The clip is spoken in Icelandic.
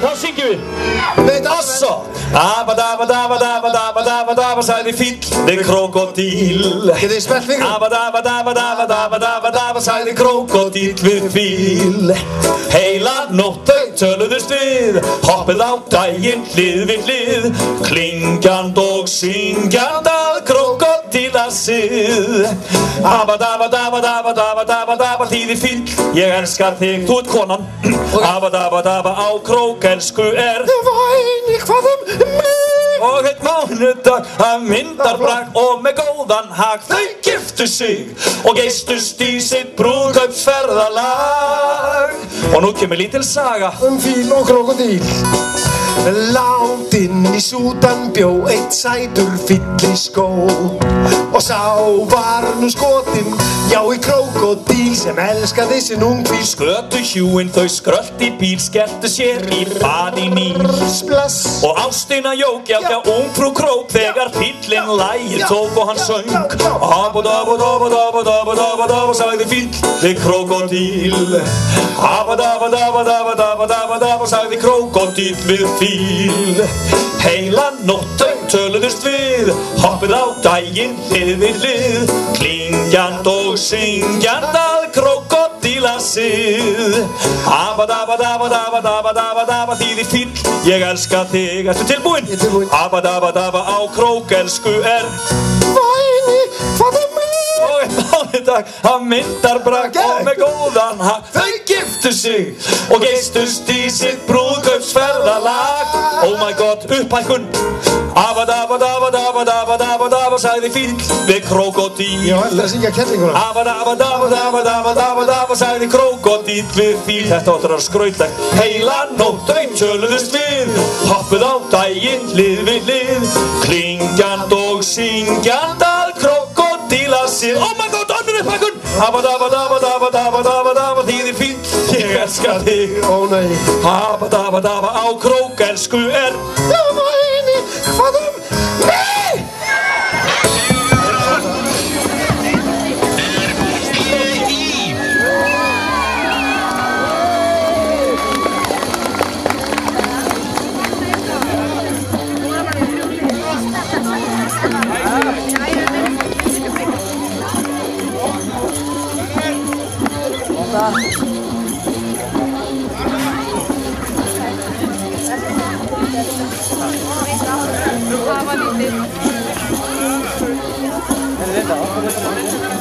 þá syngjum við. Osso. Abadabadabadabadabadabadabadaba, sagði fíll við krókódíl. Getið þið spelt fingur? Abadabadabadabadabadabadaba, sagði krókódíl við fíl. Heila nótt þau töluðust við, hoppið á daginn hlið við hlið, klingjand og syngjand að krókódílasið. Abadabadabadabadabadabadaba, þýðir fíll, ég elskar þig, þú ert konan. Abadabadaba á krók, elsku er Væni, hvað mig? Og eitt mánudag af myndarbrag og með góðan hag þau giftu sig og geystust í sitt brúðkaupsferðalag. Og nú kemur lítil saga Fíl og krókódíl. Langt inn í Súdan bjó eitt sætur fíll í skó og sá var nú skotinn, já í krókódíl sem elskaði sinn ungfíl. Skötu hjúin þau skrölt í bíl, skelltu sér í bað í Níl. Splass. Og ástina jók, já ungfrú krók þegar fíllinn lagið tók og hann söng. Abadabadabadabadabadabadaba, sagði fíll við krókódíl. Abadabadabadabadabadabadaba, sagði krókódíl við fíl. Heila nótt þau töluðust við, hoppið á daginn hlið við hlið, klingjand og syngjand að krókódílasið. Abadabadabadabadabadabadaba, þýðir fíll, ég elska þig. Ertu tilbúinn? Ég er tilbúinn. Abadabadaba á krók, elsku er Væni, hvað mig? Og einn mánudag af myndarbrag og með góðan hag þau giftu sig og geystust í sitt brúðkaupsferðalag. Oh my god, upphækkun. Abadabadabadabadabadabadaba, sagði fíll við krókódíl. Já, ætlar að syngja kettlinguna. Abadabadabadabadabadaba, sagði krókódíl við fíll. Þetta áttur að skrautlegt. Heila nótt þau töluðust við, hoppið á daginn hlið við hlið, klingjand og syngjand að krókódílasið. Oh my god, önnur upphækkun. Abadabadabadabadabadabadaba, þýðir fíll, ég elska þig. Ó nei. Abadabadaba á krók, elsku er Væni, hvað mig? Det var lite.